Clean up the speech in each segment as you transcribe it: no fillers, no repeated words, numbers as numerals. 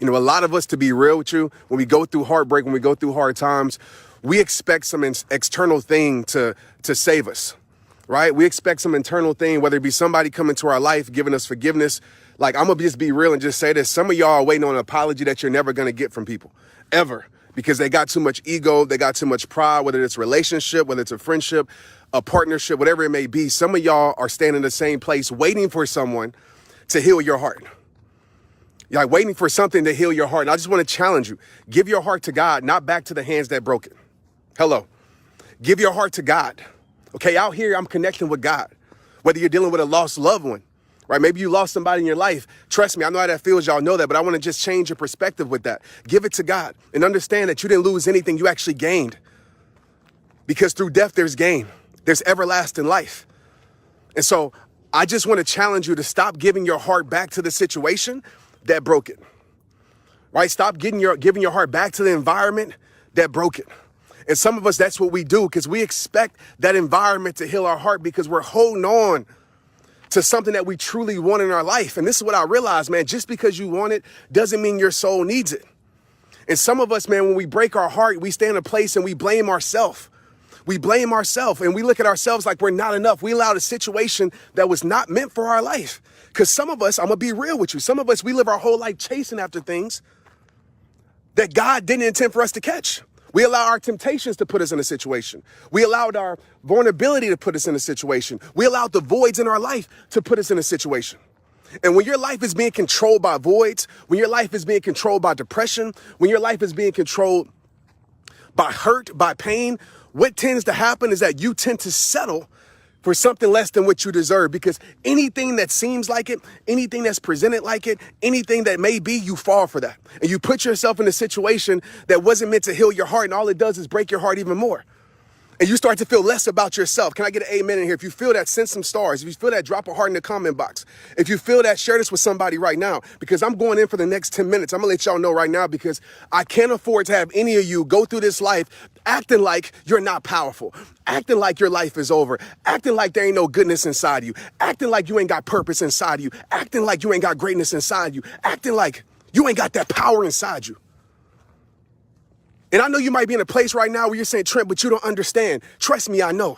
You know, a lot of us, to be real with you, when we go through heartbreak, when we go through hard times, we expect some external thing to save us, right? We expect some internal thing, whether it be somebody coming to our life, giving us forgiveness. Like, I'm going to just be real and just say this. Some of y'all are waiting on an apology that you're never going to get from people, ever, because they got too much ego, they got too much pride, whether it's a relationship, whether it's a friendship, a partnership, whatever it may be. Some of y'all are standing in the same place waiting for someone to heal your heart. You're like waiting for something to heal your heart. And I just want to challenge you. Give your heart to God, not back to the hands that broke it. Hello. Give your heart to God. Okay, out here, I'm connecting with God. Whether you're dealing with a lost loved one, right? Maybe you lost somebody in your life. Trust me, I know how that feels. Y'all know that, but I want to just change your perspective with that. Give it to God and understand that you didn't lose anything. You actually gained. Because through death, there's gain. There's everlasting life. And so I just want to challenge you to stop giving your heart back to the situation that broke it, right? Stop giving your heart back to the environment that broke it. And some of us, that's what we do, because we expect that environment to heal our heart because we're holding on to something that we truly want in our life. And this is what I realized, man, just because you want it doesn't mean your soul needs it. And some of us, man, when we break our heart, we stay in a place and we blame ourselves. We blame ourselves and we look at ourselves like we're not enough. We allowed a situation that was not meant for our life. Because some of us, I'm going to be real with you, some of us, we live our whole life chasing after things that God didn't intend for us to catch. We allow our temptations to put us in a situation. We allowed our vulnerability to put us in a situation. We allowed the voids in our life to put us in a situation. And when your life is being controlled by voids, when your life is being controlled by depression, when your life is being controlled by hurt, by pain, what tends to happen is that you tend to settle for something less than what you deserve, because anything that seems like it, anything that's presented like it, anything that may be, you fall for that. And you put yourself in a situation that wasn't meant to heal your heart, and all it does is break your heart even more. And you start to feel less about yourself. Can I get an amen in here? If you feel that, send some stars. If you feel that, drop a heart in the comment box. If you feel that, share this with somebody right now, because I'm going in for the next 10 minutes. I'm gonna let y'all know right now, because I can't afford to have any of you go through this life acting like you're not powerful, acting like your life is over, acting like there ain't no goodness inside you, acting like you ain't got purpose inside you, acting like you ain't got greatness inside you, acting like you ain't got that power inside you. And I know you might be in a place right now where you're saying, Trent, but you don't understand. Trust me, I know.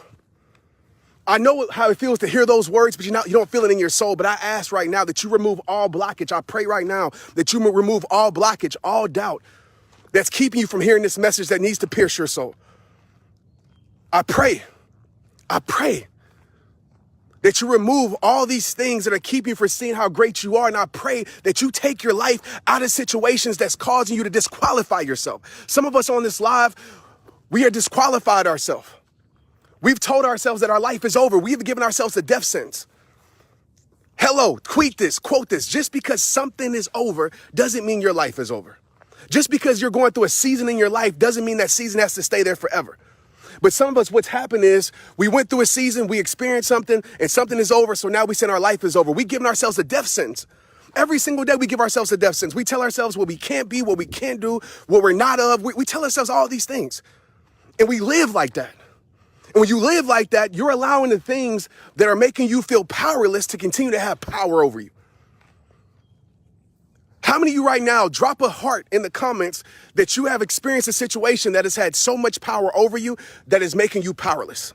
I know how it feels to hear those words, but you don't feel it in your soul. But I ask right now that you remove all blockage. I pray right now that you remove all blockage, all doubt that's keeping you from hearing this message that needs to pierce your soul. I pray that you remove all these things that are keeping you from seeing how great you are. And I pray that you take your life out of situations that's causing you to disqualify yourself. Some of us on this live, we are disqualified ourselves. We've told ourselves that our life is over. We've given ourselves a death sentence. Hello, tweet this, quote this. Just because something is over doesn't mean your life is over. Just because you're going through a season in your life doesn't mean that season has to stay there forever. But some of us, what's happened is we went through a season, we experienced something, and something is over, so now we say our life is over. We've given ourselves a death sentence. Every single day we give ourselves a death sentence. We tell ourselves what we can't be, what we can't do, what we're not of. We tell ourselves all these things. And we live like that. And when you live like that, you're allowing the things that are making you feel powerless to continue to have power over you. How many of you right now, drop a heart in the comments that you have experienced a situation that has had so much power over you that is making you powerless?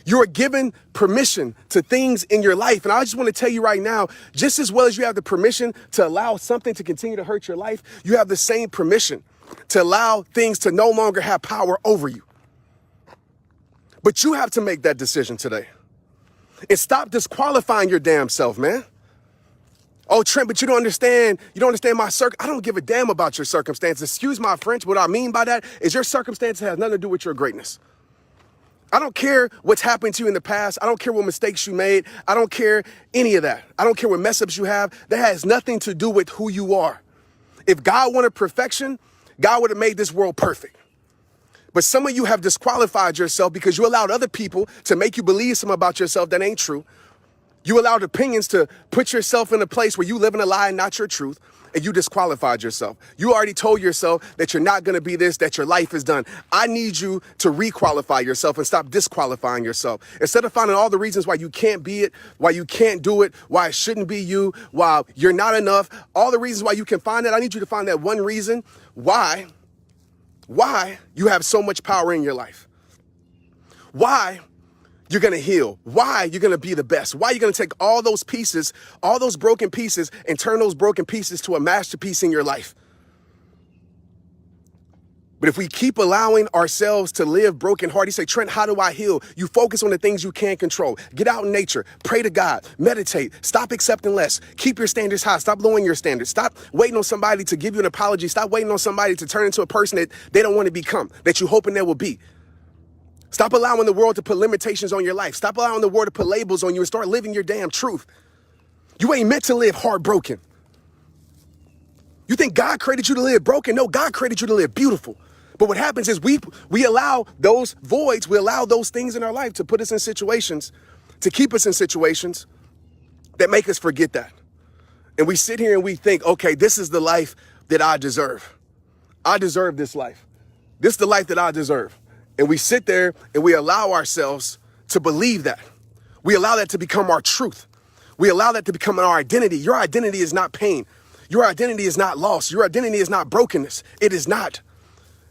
You are given permission to things in your life. And I just want to tell you right now, just as well as you have the permission to allow something to continue to hurt your life, you have the same permission to allow things to no longer have power over you. But you have to make that decision today. And stop disqualifying your damn self, man. Oh, Trent, but you don't understand. You don't understand my I don't give a damn about your circumstances. Excuse my French. What I mean by that is your circumstances has nothing to do with your greatness. I don't care what's happened to you in the past. I don't care what mistakes you made. I don't care any of that. I don't care what mess ups you have. That has nothing to do with who you are. If God wanted perfection, God would have made this world perfect. But some of you have disqualified yourself because you allowed other people to make you believe something about yourself that ain't true. You allowed opinions to put yourself in a place where you live in a lie and not your truth. and you disqualified yourself. You already told yourself that you're not going to be this, that your life is done. I need you to requalify yourself and stop disqualifying yourself. Instead of finding all the reasons why you can't be it, why you can't do it, why it shouldn't be you, why you're not enough, all the reasons why you can find it, I need you to find that one reason why you have so much power in your life. Why you're going to heal, why you're going to be the best, why you're going to take all those pieces, all those broken pieces, and turn those broken pieces to a masterpiece in your life. But if we keep allowing ourselves to live broken heart, you say, Trent, how do I heal? You focus on the things you can't control. Get out in nature, pray to God, meditate, stop accepting less, keep your standards high, stop lowering your standards, stop waiting on somebody to give you an apology, stop waiting on somebody to turn into a person that they don't want to become, that you're hoping they will be. Stop allowing the world to put limitations on your life. Stop allowing the world to put labels on you and start living your damn truth. You ain't meant to live heartbroken. You think God created you to live broken? No, God created you to live beautiful. But what happens is we allow those voids, we allow those things in our life to put us in situations, to keep us in situations that make us forget that. And we sit here and we think, okay, this is the life that I deserve. I deserve this life. This is the life that I deserve. And we sit there and we allow ourselves to believe that. We allow that to become our truth. We allow that to become our identity. Your identity is not pain. Your identity is not loss. Your identity is not brokenness. It is not.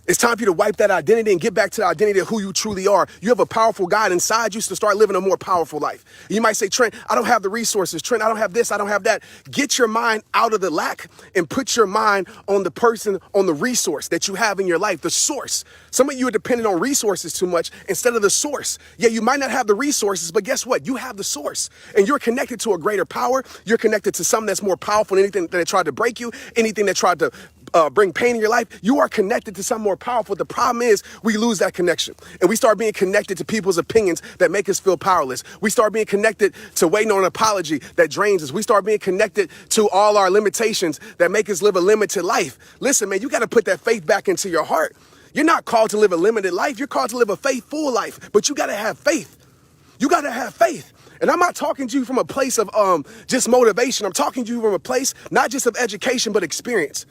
It's time for you to wipe that identity and get back to the identity of who you truly are. You have a powerful God inside you to start living a more powerful life. You might say, Trent, I don't have the resources. Trent, I don't have this. I don't have that. Get your mind out of the lack and put your mind on the person, on the resource that you have in your life, the source. Some of you are dependent on resources too much instead of the source. Yeah, you might not have the resources, but guess what? You have the source and you're connected to a greater power. You're connected to something that's more powerful than anything that tried to break you, anything that tried to bring pain in your life. You are connected to something more powerful. The problem is we lose that connection and we start being connected to people's opinions that make us feel powerless. We start being connected to waiting on an apology that drains us. We start being connected to all our limitations that make us live a limited life. Listen, man, you got to put that faith back into your heart. You're not called to live a limited life. You're called to live a faithful life, but you got to have faith. You got to have faith. And I'm not talking to you from a place of just motivation. I'm talking to you from a place not just of education, but experience.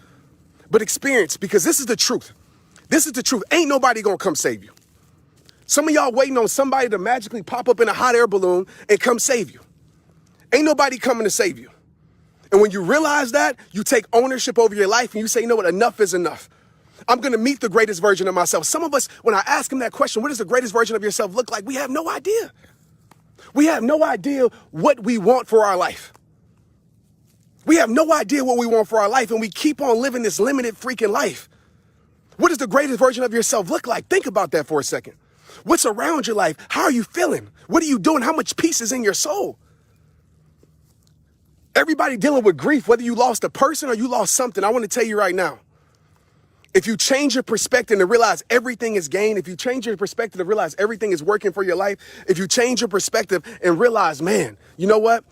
Because this is the truth. This is the truth. Ain't nobody gonna come save you. Some of y'all waiting on somebody to magically pop up in a hot air balloon and come save you. Ain't nobody coming to save you. And when you realize that, you take ownership over your life and you say, you know what, enough is enough. I'm gonna meet the greatest version of myself. Some of us, when I ask them that question, what does the greatest version of yourself look like? We have no idea. We have no idea what we want for our life. We have no idea what we want for our life, and we keep on living this limited freaking life. What does the greatest version of yourself look like? Think about that for a second. What's around your life? How are you feeling? What are you doing? How much peace is in your soul? Everybody dealing with grief, whether you lost a person or you lost something, I want to tell you right now, if you change your perspective and realize everything is gain, if you change your perspective and realize everything is working for your life, if you change your perspective and realize, man, you know what?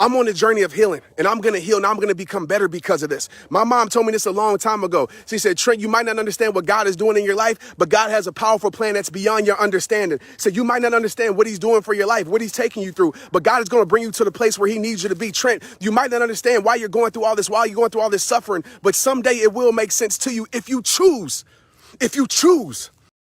I'm on a journey of healing and I'm going to heal and I'm going to become better because of this. My mom told me this a long time ago. She said, Trent, you might not understand what God is doing in your life, but God has a powerful plan that's beyond your understanding. So you might not understand what he's doing for your life, what he's taking you through, but God is going to bring you to the place where he needs you to be. Trent, you might not understand why you're going through all this, why you're going through all this suffering, but someday it will make sense to you if you choose. If you choose.